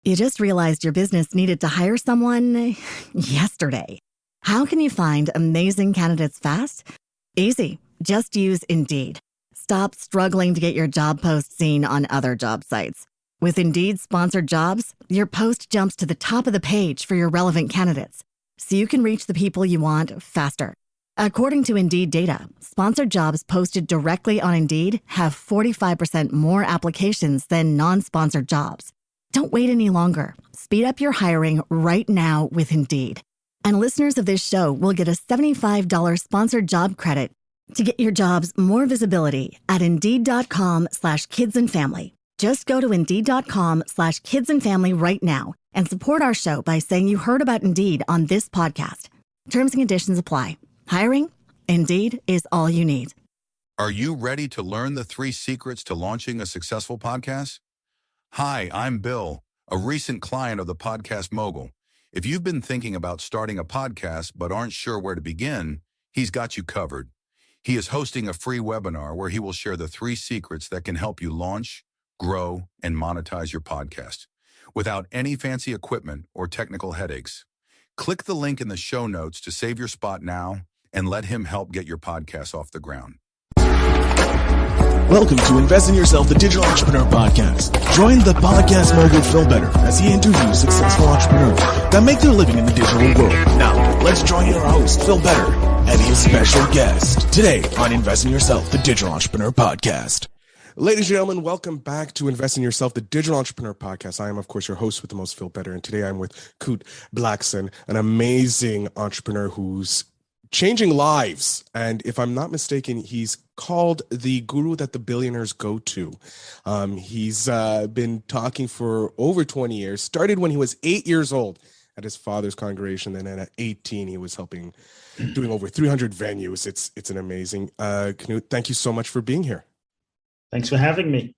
You just realized your business needed to hire someone yesterday. How can you find amazing candidates fast? Easy. Just use Indeed. Stop struggling to get your job post seen on other job sites. With Indeed sponsored jobs, your post jumps to the top of the page for your relevant candidates, so you can reach the people you want faster. According to Indeed data, sponsored jobs posted directly on Indeed have 45% more applications than non-sponsored jobs. Don't wait any longer. Speed up your hiring right now with Indeed. And listeners of this show will get a $75 sponsored job credit to get your jobs more visibility at Indeed.com/kidsandfamily. Just go to Indeed.com/kidsandfamily right now and support our show by saying you heard about Indeed on this podcast. Terms and conditions apply. Hiring? Indeed is all you need. Are you ready to learn the 3 secrets to launching a successful podcast? Hi, I'm Bill, a recent client of the Podcast Mogul. If you've been thinking about starting a podcast but aren't sure where to begin, he's got you covered. He is hosting a free webinar where he will share the 3 secrets that can help you launch, grow, and monetize your podcast without any fancy equipment or technical headaches. Click the link in the show notes to save your spot now and let him help get your podcast off the ground. Welcome to Invest in Yourself, the Digital Entrepreneur Podcast. Join the Podcast Mogul Phil Better as he interviews successful entrepreneurs that make their living in the digital world. Now, let's join your host, Phil Better, and his special guest today on Invest in Yourself, the Digital Entrepreneur Podcast. Ladies and gentlemen, welcome back to Invest in Yourself, the Digital Entrepreneur Podcast. I am, of course, your host with the most, Phil Better, and today I'm with Kute Blackson, an amazing entrepreneur who's changing lives. And if I'm not mistaken, he's called the guru that the billionaires go to. He's been talking for over 20 years, started when he was 8 years old at his father's congregation. Then at 18, he was doing over 300 venues. It's an amazing. Knut, thank you so much for being here. Thanks for having me.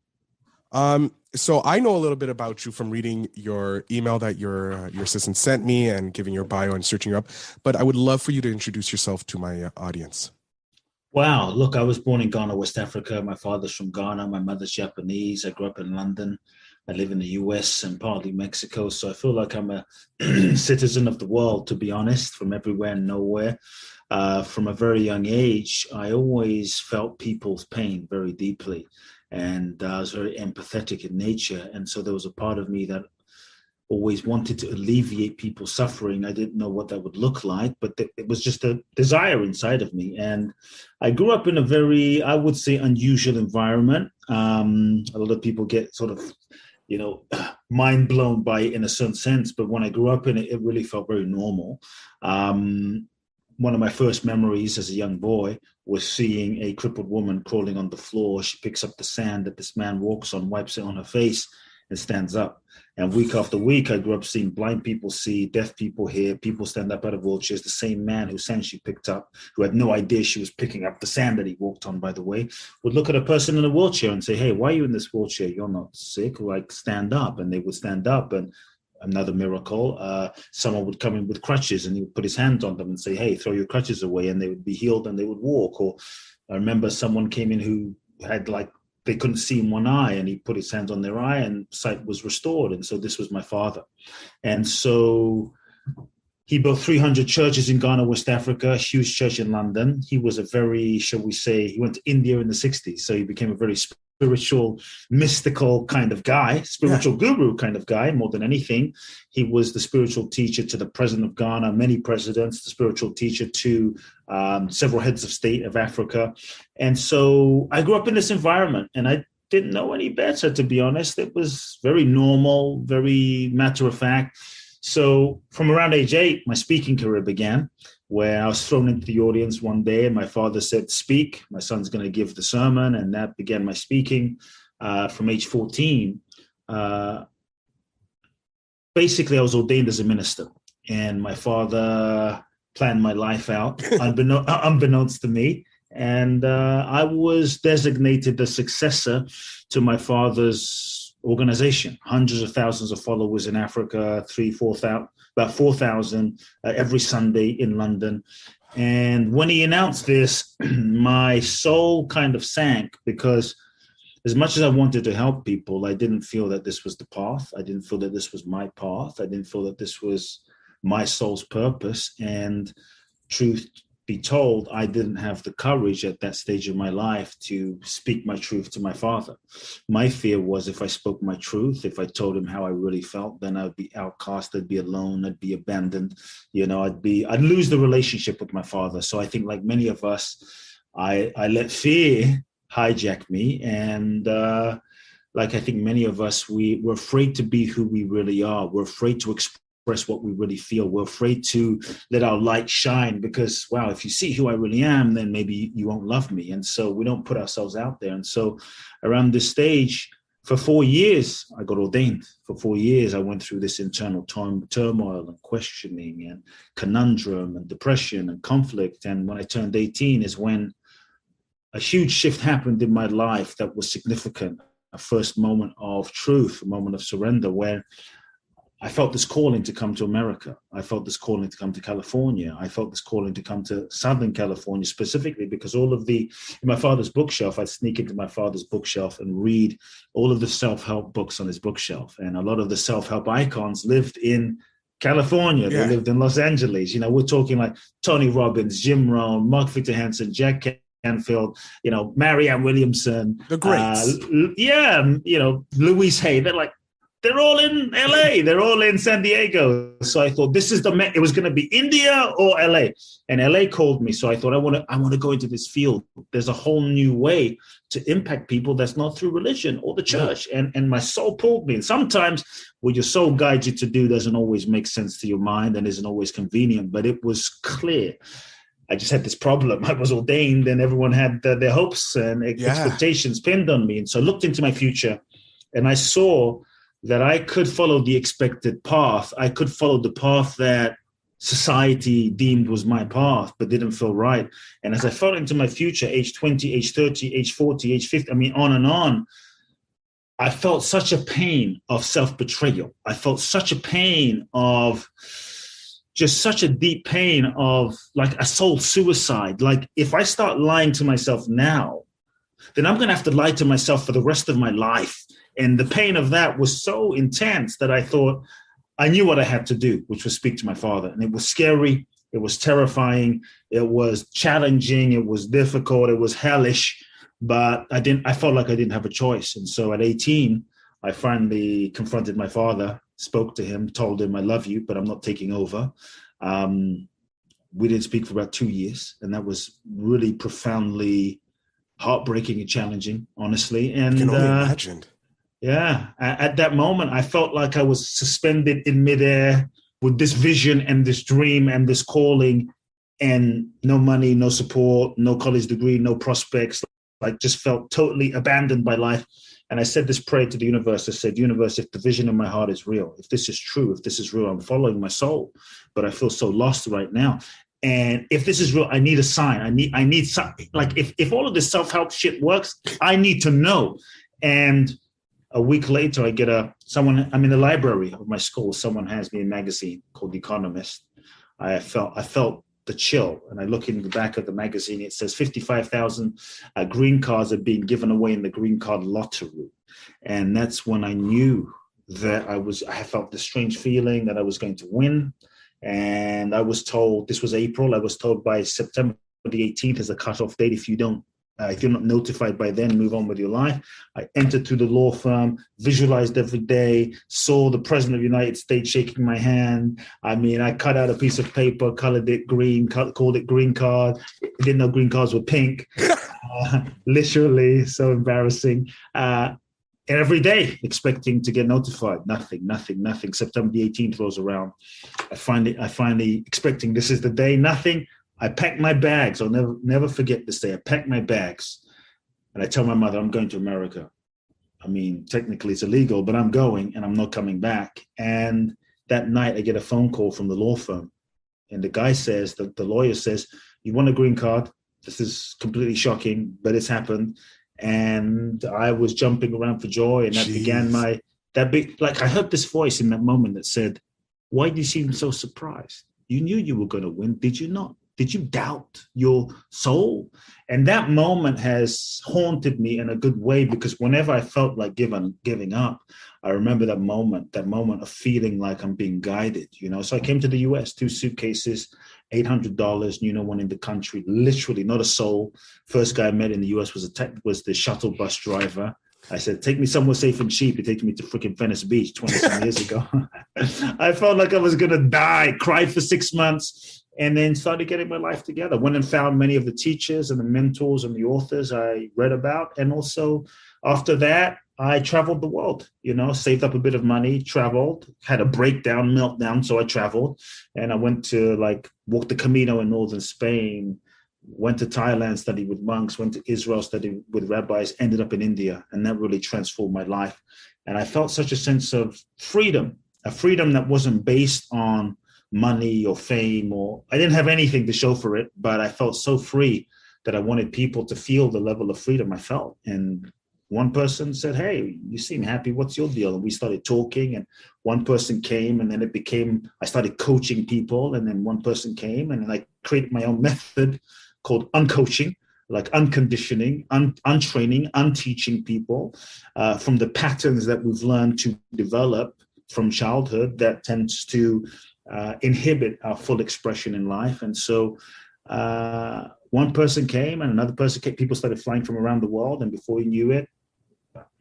So I know a little bit about you from reading your email that your assistant sent me and giving your bio and searching you up. But I would love for you to introduce yourself to my audience. Wow. Look, I was born in Ghana, West Africa. My father's from Ghana. My mother's Japanese. I grew up in London. I live in the US and partly Mexico. So I feel like I'm a citizen of the world, to be honest, from everywhere and nowhere. From a very young age, I always felt people's pain very deeply. And I was very empathetic in nature. And so there was a part of me that always wanted to alleviate people's suffering. I didn't know what that would look like, but it was just a desire inside of me. And I grew up in a very, I would say, unusual environment. A lot of people get sort of, mind blown by it in a certain sense. But when I grew up in it, it really felt very normal. One of my first memories as a young boy was seeing a crippled woman crawling on the floor. She picks up the sand that this man walks on, wipes it on her face, and stands up. And week after week, I grew up seeing blind people see, deaf people hear, people stand up out of wheelchairs. The same man whose sand she picked up, who had no idea she was picking up the sand that he walked on, by the way, would look at a person in a wheelchair and say, "Hey, why are you in this wheelchair? You're not sick. Like, stand up." And they would stand up. And another miracle, someone would come in with crutches and he would put his hands on them and say, "Hey, throw your crutches away," and they would be healed and they would walk. Or I remember someone came in who had they couldn't see in one eye, and he put his hands on their eye and sight was restored. And so this was my father. And so he built 300 churches in Ghana, West Africa, a huge church in London. He was a very, shall we say, he went to India in the 60s. So he became a very spiritual, mystical kind of guy, spiritual guru kind of guy, more than anything. He was the spiritual teacher to the president of Ghana, many presidents, the spiritual teacher to several heads of state of Africa. And so I grew up in this environment and I didn't know any better, to be honest. It was very normal, very matter of fact. So from around age 8, my speaking career began, where I was thrown into the audience one day and my father said, "Speak, my son's going to give the sermon." And that began my speaking from age 14. Basically, I was ordained as a minister and my father planned my life out unbeknownst to me. And I was designated the successor to my father's organization, hundreds of thousands of followers in Africa, 4,000, about 4,000 every Sunday in London. And when he announced this, my soul kind of sank because as much as I wanted to help people, I didn't feel that this was the path. I didn't feel that this was my path. I didn't feel that this was my soul's purpose. And truth be told, I didn't have the courage at that stage of my life to speak my truth to my father. My fear was if I spoke my truth, if I told him how I really felt, then I'd be outcast, I'd be alone, I'd be abandoned, I'd lose the relationship with my father. So I think, like many of us, I let fear hijack me. And I think many of us, we're afraid to be who we really are. We're afraid to express what we really feel. We're afraid to let our light shine because, wow, if you see who I really am, then maybe you won't love me. And so we don't put ourselves out there. And so around this stage, for 4 years, I got ordained. For 4 years, I went through this internal turmoil and questioning and conundrum and depression and conflict. And when I turned 18 is when a huge shift happened in my life that was significant. A first moment of truth, a moment of surrender, where I felt this calling to come to America. I felt this calling to come to California. I felt this calling to come to Southern California specifically because in my father's bookshelf, I'd sneak into my father's bookshelf and read all of the self-help books on his bookshelf. And a lot of the self-help icons lived in California. They lived in Los Angeles. We're talking like Tony Robbins, Jim Rohn, Mark Victor Hansen, Jack Canfield, Marianne Williamson. The greats. Louise Hay. They're all in LA. They're all in San Diego. So I thought it was going to be India or LA. And LA called me. So I thought I want to go into this field. There's a whole new way to impact people that's not through religion or the church. And my soul pulled me. And sometimes what your soul guides you to do doesn't always make sense to your mind and isn't always convenient, but it was clear. I just had this problem. I was ordained and everyone had their hopes and expectations pinned on me. And so I looked into my future and I saw that I could follow the expected path. I could follow the path that society deemed was my path, but didn't feel right. And as I fell into my future, age 20, age 30, age 40, age 50, on and on, I felt such a pain of self-betrayal. I felt such a pain of just such a deep pain of like a soul suicide. Like if I start lying to myself now, then I'm going to have to lie to myself for the rest of my life. And the pain of that was so intense that I thought I knew what I had to do, which was speak to my father. And it was scary. It was terrifying. It was challenging. It was difficult. It was hellish. But I felt like I didn't have a choice. And so at 18, I finally confronted my father, spoke to him, told him, I love you, but I'm not taking over. We didn't speak for about 2 years. And that was really profoundly heartbreaking and challenging, honestly. And I can only imagine. Yeah. At that moment, I felt like I was suspended in midair with this vision and this dream and this calling and no money, no support, no college degree, no prospects. I just felt totally abandoned by life. And I said this prayer to the universe. I said, universe, if the vision in my heart is real, if this is true, if this is real, I'm following my soul, but I feel so lost right now. And if this is real, I need a sign. I need something. Like if all of this self-help shit works, I need to know. And a week later, I get I'm in the library of my school. Someone hands me a magazine called The Economist. I felt the chill. And I look in the back of the magazine. It says 55,000 green cards are being given away in the green card lottery. And that's when I knew that I felt this strange feeling that I was going to win. And I was told, this was April, I was told by September the 18th is the cutoff date. If you're not notified by then, move on with your life. I entered through the law firm, visualized every day, saw the president of the United States shaking my hand. I cut out a piece of paper, colored it green, called it green card. I didn't know green cards were pink. Literally, so embarrassing. And every day expecting to get notified. Nothing. September the 18th rolls around. I finally expecting this is the day, nothing. I packed my bags. I'll never forget this day. I packed my bags and I tell my mother, I'm going to America. Technically it's illegal, but I'm going and I'm not coming back. And that night I get a phone call from the law firm. And the guy says, the lawyer says, you want a green card? This is completely shocking, but it's happened. And I was jumping around for joy. And that began I heard this voice in that moment that said, why do you seem so surprised? You knew you were going to win, did you not? Did you doubt your soul? And that moment has haunted me in a good way, because whenever I felt like giving up, I remember that moment of feeling like I'm being guided, So I came to the US, 2 suitcases, $800, knew no one in the country, literally not a soul. First guy I met in the US was the shuttle bus driver. I said, take me somewhere safe and cheap. He takes me to freaking Venice Beach 20-some years ago. I felt like I was going to die, cried for 6 months, and then started getting my life together. Went and found many of the teachers and the mentors and the authors I read about. And also after that, I traveled the world, saved up a bit of money, traveled, had a meltdown. So I traveled, and I went to walk the Camino in northern Spain, went to Thailand, studied with monks, went to Israel, studied with rabbis, ended up in India. And that really transformed my life. And I felt such a sense of freedom, a freedom that wasn't based on money or fame, or I didn't have anything to show for it, but I felt so free that I wanted people to feel the level of freedom I felt. And one person said, hey, you seem happy. What's your deal? And we started talking, and one person came, and then I started coaching people. And then one person came, and then I created my own method called uncoaching, like unconditioning, untraining, unteaching people from the patterns that we've learned to develop from childhood that tends to inhibit our full expression in life. And so one person came and another person came, people started flying from around the world. And before you knew it,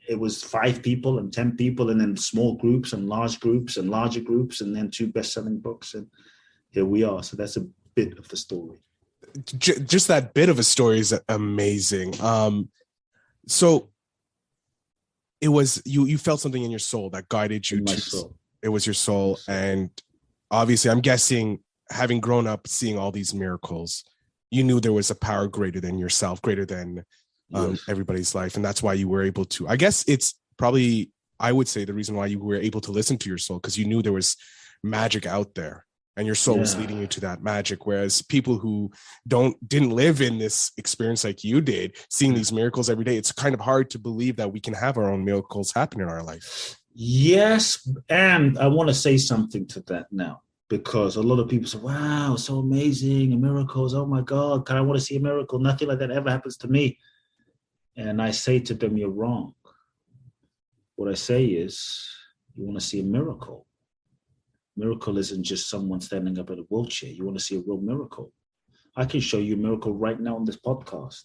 it was 5 people and 10 people, and then small groups and large groups and larger groups, and then 2 best-selling books. And here we are. So that's a bit of the story. Just that bit of a story is amazing. So it was, you felt something in your soul that guided you to soul. It was your soul. And obviously, I'm guessing, having grown up seeing all these miracles, you knew there was a power greater than yourself, greater than everybody's life. And that's why you were able to, I guess it's probably, I would say, the reason why you were able to listen to your soul, because you knew there was magic out there and your soul was leading you to that magic. Whereas people who didn't live in this experience like you did, seeing these miracles every day, it's kind of hard to believe that we can have our own miracles happen in our life. Yes. And I want to say something to that now, because a lot of people say, wow, so amazing, and miracles. Oh my God, I want to see a miracle. Nothing like that ever happens to me. And I say to them, you're wrong. What I say is, you want to see a miracle. Miracle isn't just someone standing up in a wheelchair. You want to see a real miracle. I can show you a miracle right now on this podcast.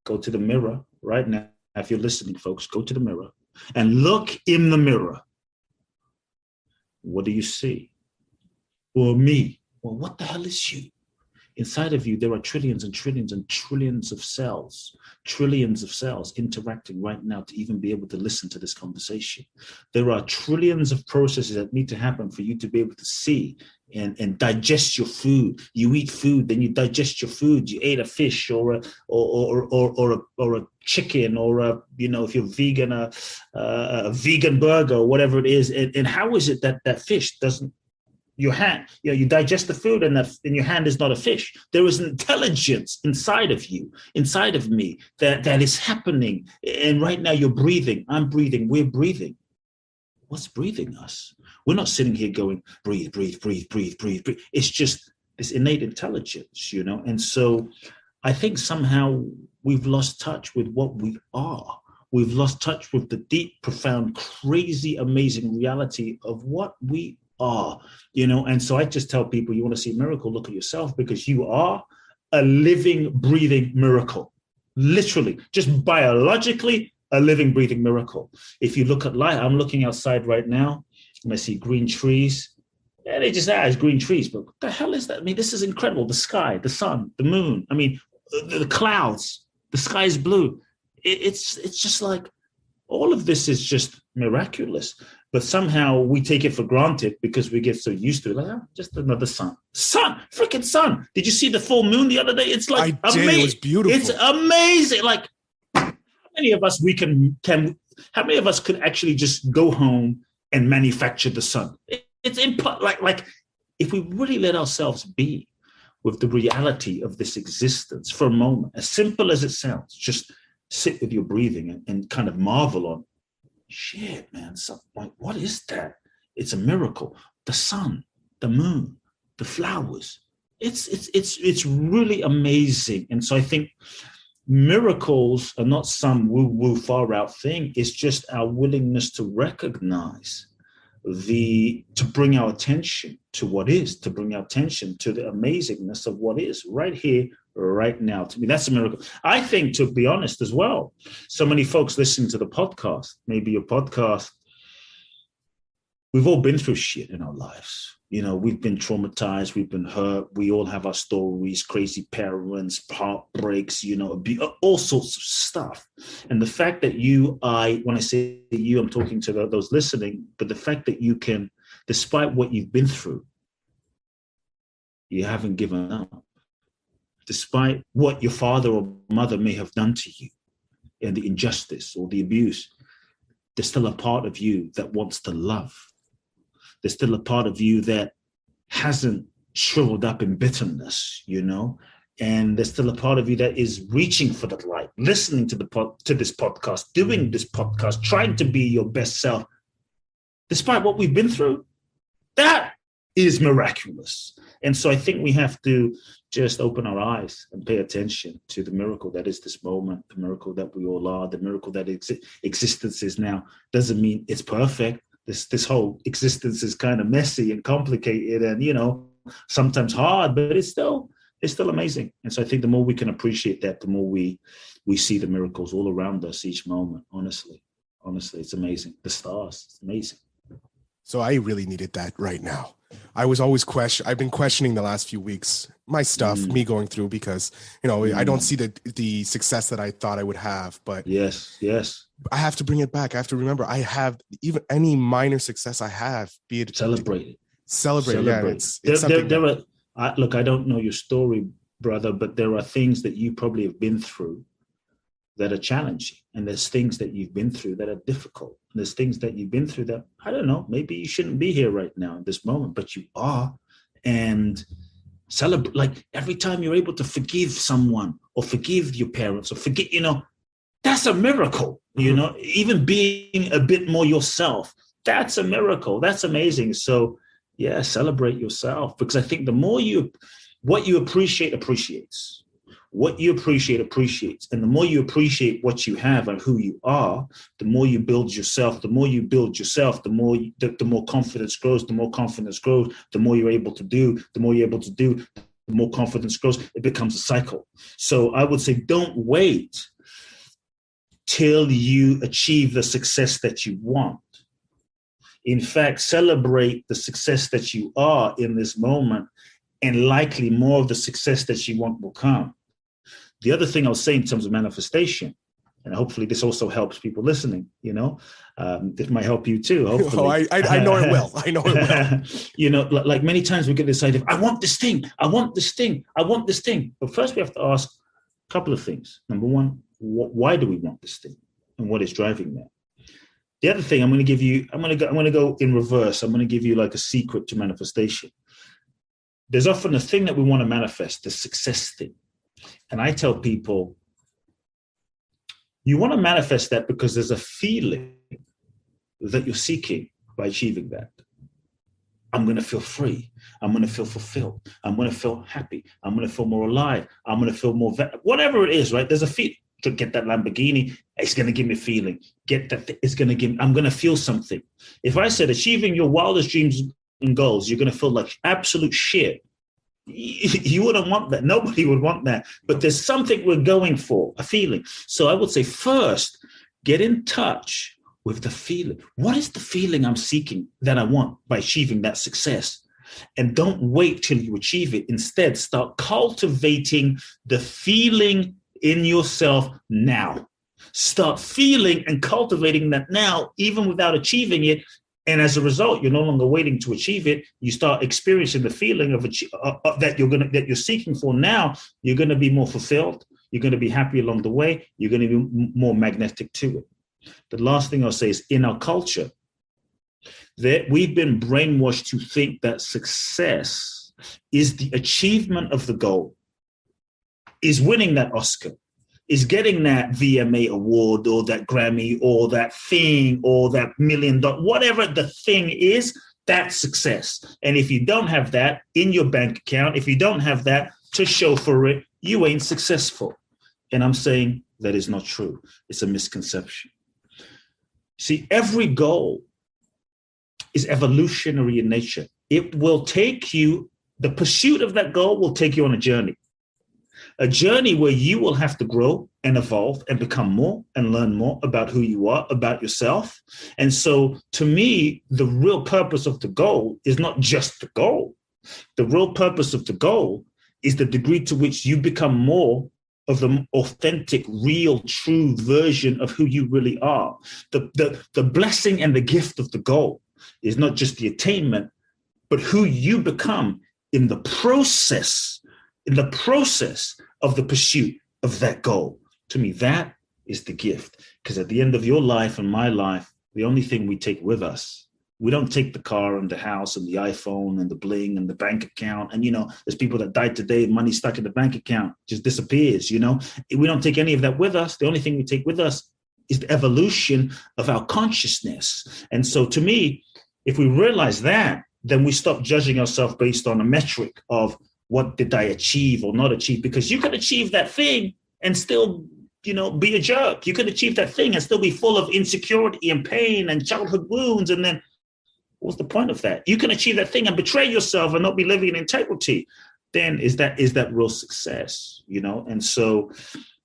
Go to the mirror right now. If you're listening, folks, go to the mirror and look in the mirror. What do you see? Well, me. Well, what the hell is you? Inside of you, there are trillions and trillions and trillions of cells interacting right now to even be able to listen to this conversation. There are trillions of processes that need to happen for you to be able to see and digest your food. You eat food, then you digest your food. You ate a fish or a chicken, or if you're vegan, a vegan burger or whatever it is. And how is it that fish doesn't? Your hand, you digest the food, and your hand is not a fish. There is an intelligence inside of you, inside of me, that is happening. And right now you're breathing, I'm breathing, we're breathing. What's breathing us? We're not sitting here going, breathe, breathe, breathe, breathe, breathe, breathe. It's just this innate intelligence, And so I think somehow we've lost touch with what we are. We've lost touch with the deep, profound, crazy, amazing reality of what we are, and so I just tell people, you want to see a miracle, look at yourself, because you are a living, breathing miracle. Literally, just biologically, a living, breathing miracle. If you look at light, I'm looking outside right now, and I see green trees. Yeah, they just as green trees, but what the hell is that? I mean, this is incredible. The sky, the sun, the moon. I mean, the clouds, the sky is blue. It's just like, all of this is just miraculous. But somehow we take it for granted because we get so used to it. Like, just another sun. Freaking sun. Did you see the full moon the other day? It's like amazing. It was beautiful. It's amazing. Like, how many of us how many of us could actually just go home and manufacture the sun? It's like if we really let ourselves be with the reality of this existence for a moment, as simple as it sounds, just sit with your breathing and kind of marvel on, shit, man, like, what is that? It's a miracle. The sun, the moon, the flowers, It's really amazing. And so I think miracles are not some woo-woo far out thing. It's just our willingness to recognize to bring our attention to what is, to bring our attention to the amazingness of what is right here, right now. To me, that's a miracle. I think, to be honest as well, so many folks listening to the podcast, maybe your podcast, we've all been through shit in our lives. You know, we've been traumatized, we've been hurt, we all have our stories, crazy parents, heartbreaks, you know, all sorts of stuff. And the fact that when I say you, I'm talking to those listening, but the fact that you can, despite what you've been through, you haven't given up. Despite what your father or mother may have done to you and the injustice or the abuse, there's still a part of you that wants to love. There's still a part of you that hasn't shriveled up in bitterness, you know, and there's still a part of you that is reaching for the light, listening to this podcast, doing this podcast, trying to be your best self, despite what we've been through. That is miraculous. And so I think we have to just open our eyes and pay attention to the miracle that is this moment, the miracle that we all are, the miracle that existence is now. Doesn't mean it's perfect. This whole existence is kind of messy and complicated and, you know, sometimes hard, but it's still amazing. And so I think the more we can appreciate that, the more we see the miracles all around us each moment. Honestly, it's amazing. The stars, it's amazing. So I really needed that right now. I was always I've been questioning the last few weeks, my stuff, me going through, because, you know, I don't see the success that I thought I would have, but yes. I have to bring it back. I have to remember I have even any minor success I have, be it celebrate. Yeah, it's look, I don't know your story, brother, but there are things that you probably have been through that are challenging. And there's things that you've been through that are difficult. And there's things that you've been through that, I don't know, maybe you shouldn't be here right now in this moment, but you are. And celebrate, like every time you're able to forgive someone or forgive your parents or forget, you know, that's a miracle, you know, even being a bit more yourself, that's a miracle. That's amazing. So yeah, celebrate yourself, because I think the more what you appreciate appreciates. What you appreciate appreciates. And the more you appreciate what you have and who you are, the more you build yourself. The more you build yourself, the more confidence grows. The more confidence grows, the more you're able to do. The more you're able to do, the more confidence grows. It becomes a cycle. So I would say don't wait till you achieve the success that you want. In fact, celebrate the success that you are in this moment, and likely more of the success that you want will come. The other thing I'll say in terms of manifestation, and hopefully this also helps people listening, you know, this might help you too, hopefully. Oh, I know it will. I know it will. You know, like many times we get this idea of, I want this thing, I want this thing, I want this thing. But first we have to ask a couple of things. Number one, why do we want this thing? And what is driving that? The other thing I'm going to go in reverse. I'm going to give you like a secret to manifestation. There's often a thing that we want to manifest, the success thing. And I tell people, you want to manifest that because there's a feeling that you're seeking by achieving that. I'm going to feel free. I'm going to feel fulfilled. I'm going to feel happy. I'm going to feel more alive. I'm going to feel more, whatever it is, right? There's a feeling. To get that Lamborghini, it's going to give me a feeling. I'm going to feel something. If I said achieving your wildest dreams and goals, you're going to feel like absolute shit. You wouldn't want that. Nobody would want that. But there's something we're going for, a feeling. So I would say first, get in touch with the feeling. What is the feeling I'm seeking that I want by achieving that success? And don't wait till you achieve it. Instead, start cultivating the feeling in yourself now. Start feeling and cultivating that now, even without achieving it. And as a result, you're no longer waiting to achieve it. You start experiencing the feeling of that you're seeking for now. You're going to be more fulfilled. You're going to be happy along the way. You're going to be more magnetic to it. The last thing I'll say is, in our culture, that we've been brainwashed to think that success is the achievement of the goal, is winning that Oscar, is getting that VMA award or that Grammy or that thing or that $1 million, whatever the thing is, That's success. And if you don't have that in your bank account, if you don't have that to show for it, you ain't successful. And I'm saying that is not true. It's a misconception. See, every goal is evolutionary in nature. It will take you, the pursuit of that goal will take you on a journey where you will have to grow and evolve and become more and learn more about who you are, about yourself. And so to me, the real purpose of the goal is not just the goal. The real purpose of the goal is the degree to which you become more of the authentic, real, true version of who you really are. The blessing and the gift of the goal is not just the attainment, but who you become in the process of the pursuit of that goal. To me, that is the gift. Because at the end of your life and my life, the only thing we take with us, we don't take the car and the house and the iPhone and the bling and the bank account. And, there's people that died today, money stuck in the bank account, just disappears, We don't take any of that with us. The only thing we take with us is the evolution of our consciousness. And so to me, if we realize that, then we stop judging ourselves based on a metric of what did I achieve or not achieve, because you can achieve that thing and still be a jerk. You can achieve that thing and still be full of insecurity and pain and childhood wounds. And then what's the point of that? You can achieve that thing and betray yourself and not be living in integrity. Then is that real success? And so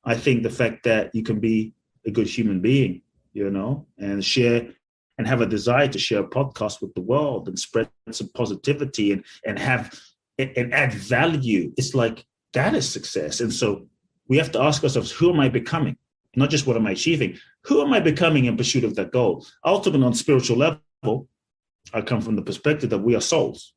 I think the fact that you can be a good human being, and share and have a desire to share a podcast with the world and spread some positivity and add value, it's like that is success. And so we have to ask ourselves, who am I becoming? Not just what am I achieving? Who am I becoming in pursuit of that goal? Ultimately, on spiritual level, I come from the perspective that we are souls.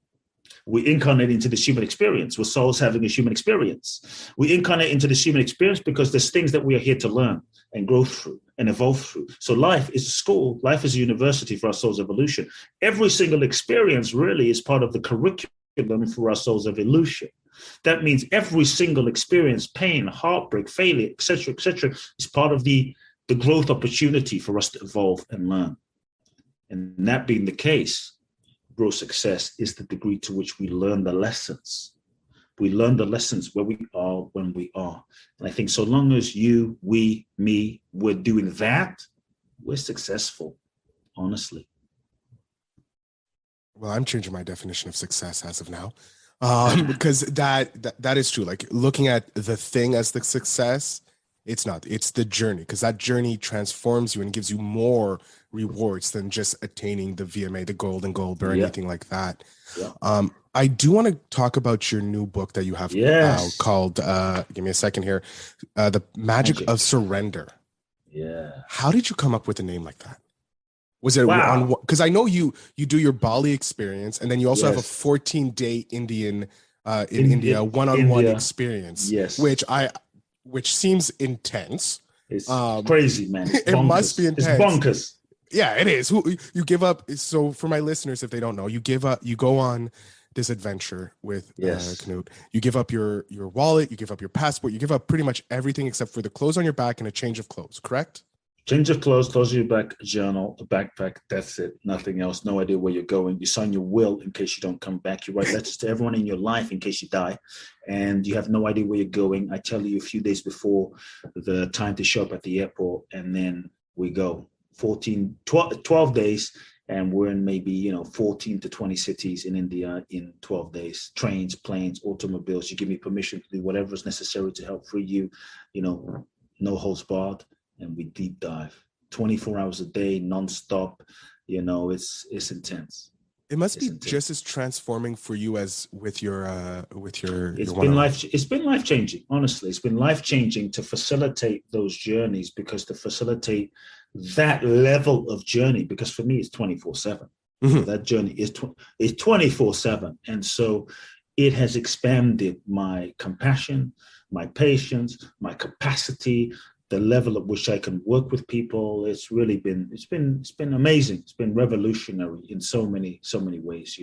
We incarnate into this human experience. We're souls having a human experience. We incarnate into this human experience because there's things that we are here to learn and grow through and evolve through. So life is a school. Life is a university for our soul's evolution. Every single experience really is part of the curriculum for our soul's evolution. That means every single experience, pain, heartbreak, failure, etc., is part of the growth opportunity for us to evolve and learn. And that being the case, real success is the degree to which we learn the lessons. We learn the lessons where we are when we are. And I think so long as you, we, me, we're doing that, we're successful, honestly. Well, I'm changing my definition of success as of now, because that is true. Like looking at the thing as the success, it's not. It's the journey, because that journey transforms you and gives you more rewards than just attaining the VMA, the golden goal, or anything like that. Yeah. I do want to talk about your new book that you have out called, give me a second here, The Magic of Surrender. Yeah. How did you come up with a name like that? Was it on, because I know you do your Bali experience, and then you also have a 14-day India one-on-one experience, which seems intense. It's crazy, man. It's it must be intense. It's bonkers. Yeah, it is. You give up. So for my listeners, if they don't know, you go on this adventure with Knut. You give up your wallet, you give up your passport, you give up pretty much everything except for the clothes on your back and a change of clothes, correct? Change of clothes on your back, a journal, a backpack. That's it. Nothing else. No idea where you're going. You sign your will in case you don't come back. You write letters to everyone in your life in case you die. And you have no idea where you're going. I tell you a few days before the time to show up at the airport. And then we go 12 days. And we're in maybe, 14 to 20 cities in India in 12 days. Trains, planes, automobiles. You give me permission to do whatever is necessary to help free you, no holds barred. And we deep dive 24 hours a day, nonstop. It's intense. It must be just as transforming for you as with your. It's been life changing. Honestly, it's been life changing to facilitate those journeys, because to facilitate that level of journey, because for me it's 24/7. Mm-hmm. So that journey is 24/7, and so it has expanded my compassion, my patience, my capacity. The level at which I can work with people, it's been amazing. It's been revolutionary in so many ways,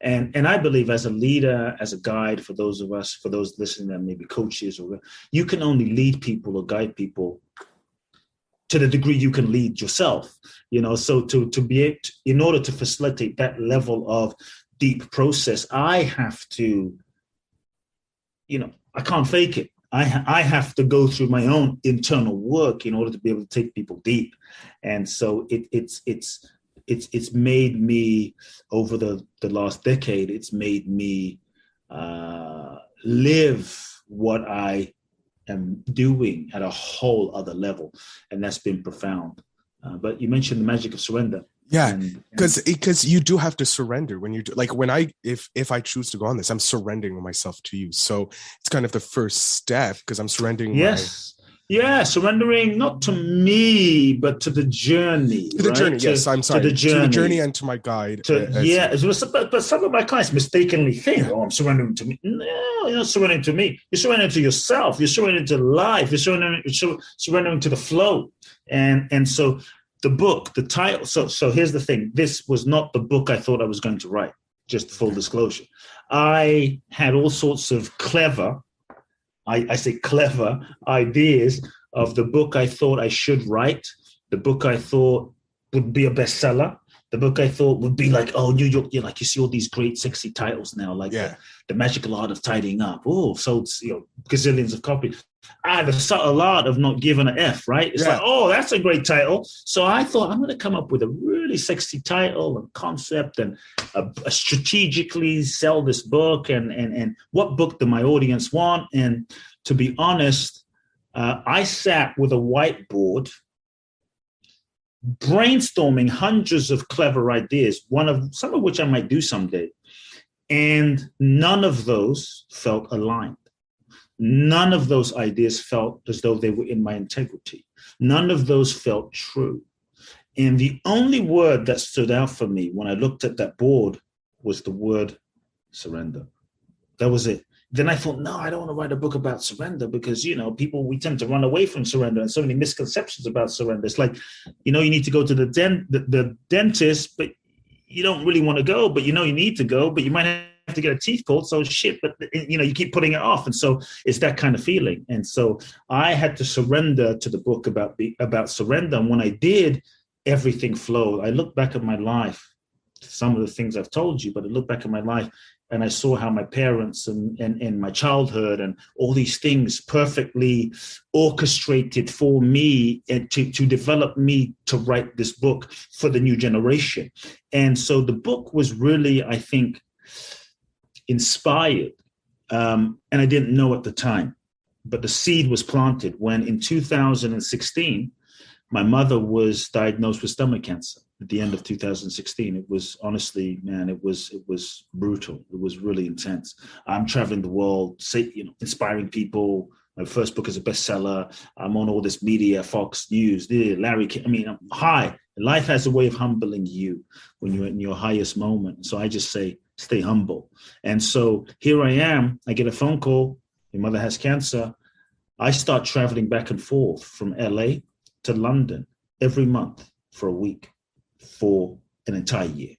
And I believe as a leader, as a guide for those listening that may be coaches, or you can only lead people or guide people to the degree you can lead yourself, so to be able to, in order to facilitate that level of deep process, I have to, I can't fake it. I have to go through my own internal work in order to be able to take people deep. And so it's made me, over the last decade, it's made me live what I am doing at a whole other level. And that's been profound. But you mentioned the magic of surrender. Yeah, because you do have to surrender when you do, like when if I choose to go on this, I'm surrendering myself to you. So it's kind of the first step, because I'm surrendering. Surrendering not to me, but to the journey. To the journey, yes. I'm sorry. To the journey and to my guide. But some of my clients mistakenly think, "Oh, I'm surrendering to me." No, you're not surrendering to me. You're surrendering to yourself. You're surrendering to life. You're surrendering to the flow. And so the book, the title. So here's the thing. This was not the book I thought I was going to write. Just full disclosure. I had all sorts of clever, I say clever ideas of the book I thought I should write, the book I thought would be a bestseller, the book I thought would be like, oh, New York, like you see all these great sexy titles now, like the Magical Art of Tidying Up. Oh, sold gazillions of copies. The subtle art of not giving an F, right? It's like, oh, that's a great title. So I thought I'm going to come up with a really sexy title and concept and strategically sell this book and what book do my audience want? And to be honest, I sat with a whiteboard brainstorming hundreds of clever ideas, some of which I might do someday. And none of those felt aligned. None of those ideas felt as though they were in my integrity. None of those felt true. And the only word that stood out for me when I looked at that board was the word surrender. That was it. Then I thought, no, I don't want to write a book about surrender because, we tend to run away from surrender and so many misconceptions about surrender. It's like, you need to go to the dentist, but you don't really want to go, but you need to go, but you might have to get a teeth pulled. So shit, but you keep putting it off. And so it's that kind of feeling. And so I had to surrender to the book about surrender. And when I did, everything flowed. I look back at my life, some of the things I've told you, but I look back at my life and I saw how my parents and my childhood and all these things perfectly orchestrated for me and to develop me to write this book for the new generation. And so the book was really, I think, inspired. And I didn't know at the time, but the seed was planted when in 2016, my mother was diagnosed with stomach cancer. At the end of 2016, it was honestly, man, it was brutal. It was really intense. I'm traveling the world, inspiring people. My first book is a bestseller. I'm on all this media, Fox News, Larry King. I'm high. Life has a way of humbling you when you're in your highest moment. So I just say, stay humble. And so here I am. I get a phone call. Your mother has cancer. I start traveling back and forth from LA to London every month for a week. For an entire year,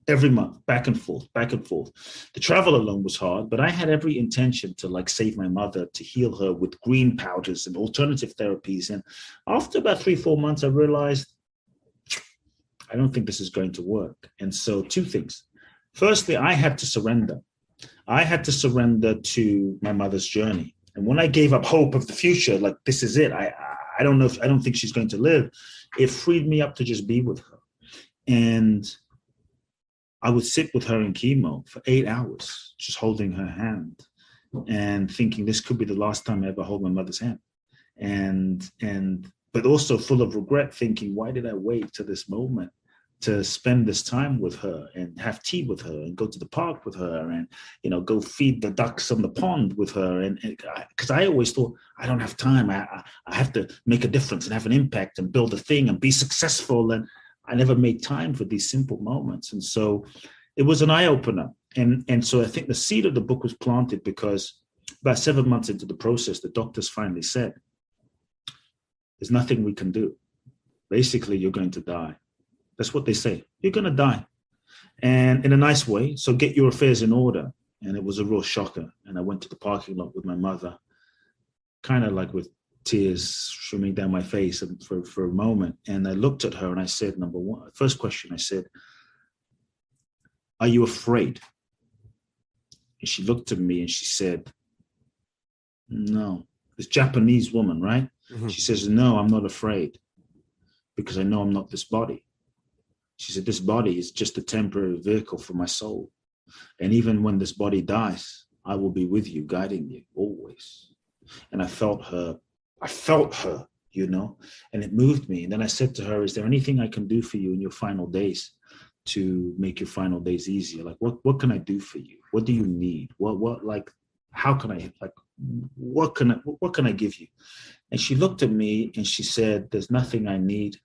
every month, back and forth. The travel alone was hard, but I had every intention to save my mother, to heal her with green powders and alternative therapies. And after about 3-4 months, I realized I don't think this is going to work. And so 2 things. Firstly, I had to surrender. I had to surrender to my mother's journey. And when I gave up hope of the future, like this is it, I don't think she's going to live, it freed me up to just be with her. And I would sit with her in chemo for 8 hours, just holding her hand and thinking this could be the last time I ever hold my mother's hand. But also full of regret, thinking, why did I wait to this moment to spend this time with her and have tea with her and go to the park with her and, go feed the ducks on the pond with her. And because I always thought I don't have time. I have to make a difference and have an impact and build a thing and be successful. And I never made time for these simple moments. And so it was an eye opener. And so I think the seed of the book was planted because about 7 months into the process, the doctors finally said, there's nothing we can do. Basically, you're going to die. That's what they say. You're going to die. And in a nice way. So get your affairs in order. And it was a real shocker. And I went to the parking lot with my mother, kind of like with tears streaming down my face for a moment. And I looked at her and I said, number one, first question, I said, are you afraid? And she looked at me and she said, no. This Japanese woman, right? Mm-hmm. She says, no, I'm not afraid because I know I'm not this body. She said, this body is just a temporary vehicle for my soul. And even when this body dies, I will be with you, guiding you always. And I felt her, you know, and it moved me. And then I said to her, is there anything I can do for you in your final days to make your final days easier? Like, what can I do for you? What do you need? What, like, how can I, like, what can I give you? And she looked at me and she said, there's nothing I need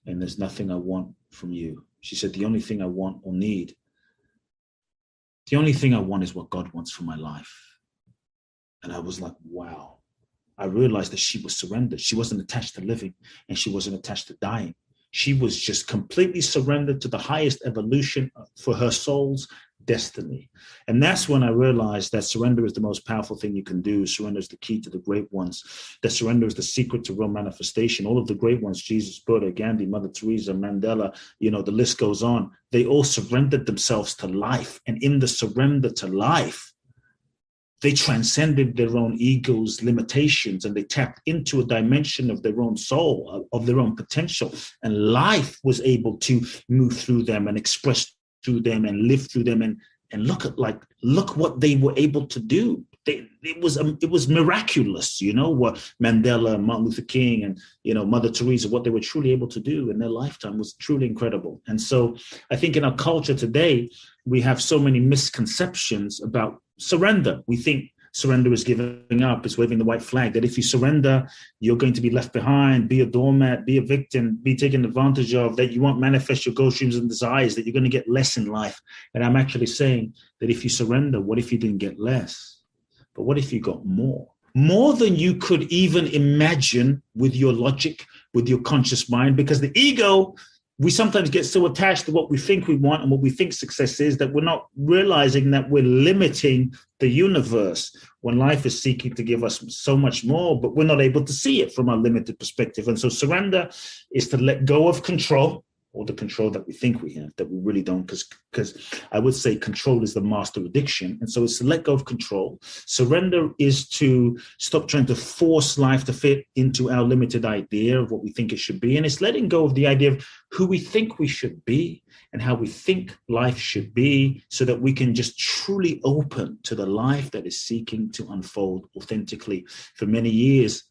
and there's nothing I want from you. She said, the only thing I want or need, the only thing I want is what God wants for my life. And I was like, wow. I realized that she was surrendered. She wasn't attached to living and she wasn't attached to dying. She was just completely surrendered to the highest evolution for her soul's destiny. And that's when I realized that surrender is the most powerful thing you can do. Surrender is the key to the great ones. That surrender is the secret to real manifestation. All of the great ones, Jesus, Buddha, Gandhi, Mother Teresa, Mandela, you know, the list goes on. They all surrendered themselves to life. And in the surrender to life, they transcended their own ego's limitations and they tapped into a dimension of their own soul, of their own potential. And life was able to move through them and express through them and live through them. And look what they were able to do. It was miraculous, you know, what Mandela, Martin Luther King, and, you know, Mother Teresa, what they were truly able to do in their lifetime was truly incredible. And so I think in our culture today, we have so many misconceptions about surrender. We think surrender is giving up, it's waving the white flag, that if you surrender, you're going to be left behind, be a doormat, be a victim, be taken advantage of, that you won't manifest your goals, dreams, and desires, that you're going to get less in life. And I'm actually saying that if you surrender, what if you didn't get less? But what if you got more? More than you could even imagine with your logic, with your conscious mind, because the ego, we sometimes get so attached to what we think we want and what we think success is that we're not realizing that we're limiting the universe when life is seeking to give us so much more, but we're not able to see it from our limited perspective. And so surrender is to let go of control, or the control that we think we have, that we really don't, because I would say control is the master addiction. And so it's to let go of control. Surrender is to stop trying to force life to fit into our limited idea of what we think it should be. And it's letting go of the idea of who we think we should be and how we think life should be, so that we can just truly open to the life that is seeking to unfold authentically. For many years,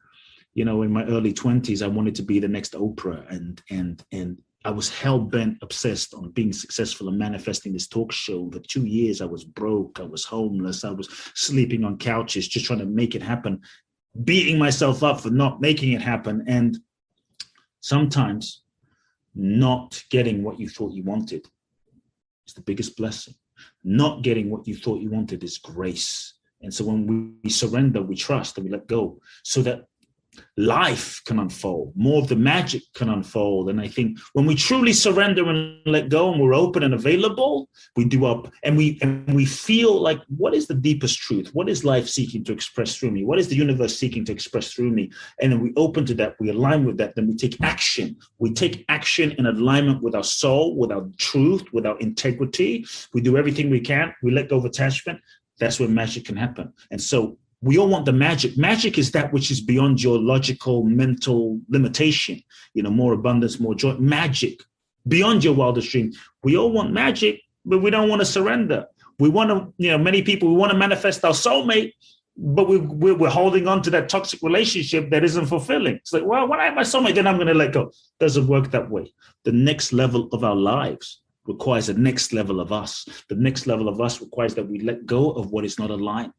you know, in my early 20s, I wanted to be the next Oprah, and I was hell-bent, obsessed on being successful and manifesting this talk show. For 2 years, I was broke, I was homeless, I was sleeping on couches, just trying to make it happen, beating myself up for not making it happen. And sometimes not getting what you thought you wanted is the biggest blessing. Not getting what you thought you wanted is grace. And so when we surrender, we trust and we let go, so that life can unfold, more of the magic can unfold. And I think when we truly surrender and let go and we're open and available, we do up and we feel like, what is the deepest truth? What is life seeking to express through me? What is the universe seeking to express through me? And then we open to that, we align with that, then we take action. We take action in alignment with our soul, with our truth, with our integrity. We do everything we can. We let go of attachment. That's where magic can happen. And so we all want the magic. Magic is that which is beyond your logical, mental limitation. You know, more abundance, more joy. Magic, beyond your wildest dream. We all want magic, but we don't want to surrender. We want to, you know, many people, we want to manifest our soulmate, but we're holding on to that toxic relationship that isn't fulfilling. It's like, well, when I have my soulmate, then I'm going to let go. Doesn't work that way. The next level of our lives requires the next level of us. The next level of us requires that we let go of what is not aligned.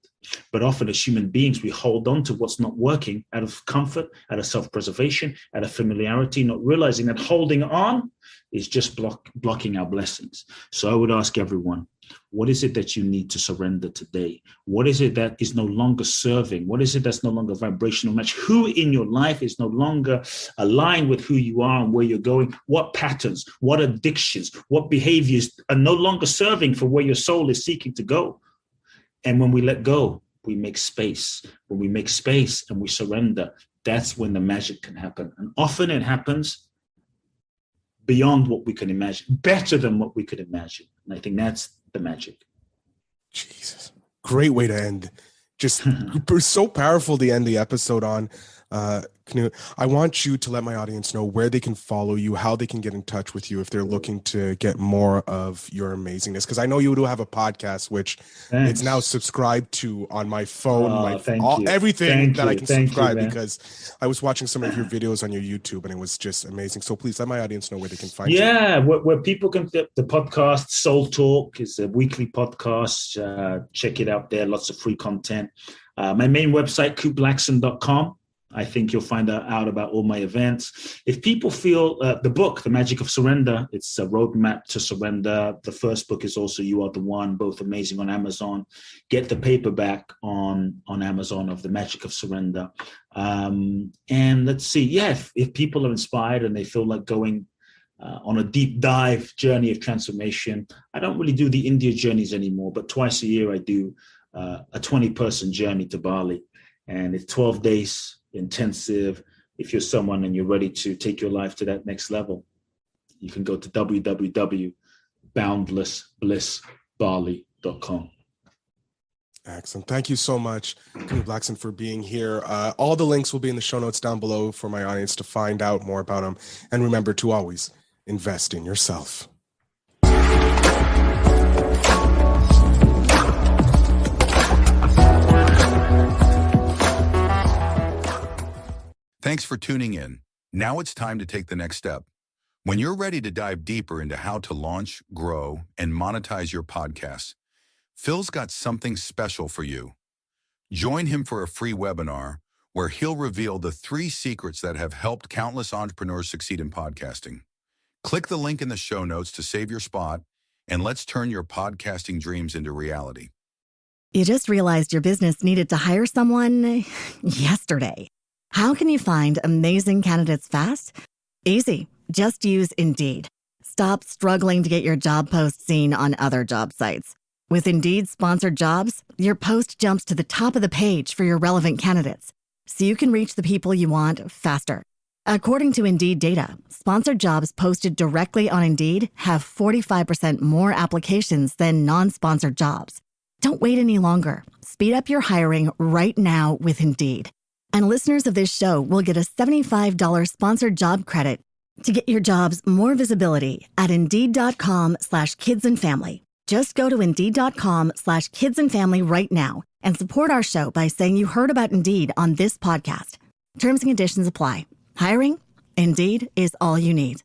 But often as human beings, we hold on to what's not working out of comfort, out of self-preservation, out of familiarity, not realizing that holding on is just blocking our blessings. So I would ask everyone, what is it that you need to surrender today? What is it that is no longer serving? What is it that's no longer vibrational match? Who in your life is no longer aligned with who you are and where you're going? What patterns, what addictions, what behaviors are no longer serving for where your soul is seeking to go? And when we let go, we make space. When we make space and we surrender, that's when the magic can happen. And often it happens beyond what we can imagine, better than what we could imagine. And I think that's the magic. Jesus. Great way to end. Just so powerful to end the episode on. Knut, I want you to let my audience know where they can follow you, how they can get in touch with you if they're looking to get more of your amazingness. Because I know you do have a podcast, which it's now subscribed to on my phone, everything that I can subscribe, because I was watching some of your videos on your YouTube and it was just amazing. So please let my audience know where they can find you. Yeah, where people can get the podcast, Soul Talk is a weekly podcast. Check it out there. Lots of free content. My main website, kuteblackson.com. I think you'll find out about all my events. If people feel the book, The Magic of Surrender, it's a roadmap to surrender. The first book is also You Are the One, both amazing on Amazon. Get the paperback on Amazon of The Magic of Surrender. And let's see, if people are inspired and they feel like going on a deep dive journey of transformation, I don't really do the India journeys anymore, but twice a year I do a 20-person journey to Bali. And it's 12 days intensive. If you're someone and you're ready to take your life to that next level, you can go to www.boundlessblissbali.com. Excellent. Thank you so much, Kute Blackson, for being here. All the links will be in the show notes down below for my audience to find out more about him. And remember to always invest in yourself. Thanks for tuning in. Now it's time to take the next step. When you're ready to dive deeper into how to launch, grow, and monetize your podcast, Phil's got something special for you. Join him for a free webinar where he'll reveal the 3 secrets that have helped countless entrepreneurs succeed in podcasting. Click the link in the show notes to save your spot, and let's turn your podcasting dreams into reality. You just realized your business needed to hire someone yesterday. How can you find amazing candidates fast? Easy. Just use Indeed. Stop struggling to get your job post seen on other job sites. With Indeed sponsored jobs, your post jumps to the top of the page for your relevant candidates, so you can reach the people you want faster. According to Indeed data, sponsored jobs posted directly on Indeed have 45% more applications than non-sponsored jobs. Don't wait any longer. Speed up your hiring right now with Indeed. And listeners of this show will get a $75 sponsored job credit to get your jobs more visibility at Indeed.com/kidsandfamily. Just go to Indeed.com/kidsandfamily right now and support our show by saying you heard about Indeed on this podcast. Terms and conditions apply. Hiring? Indeed is all you need.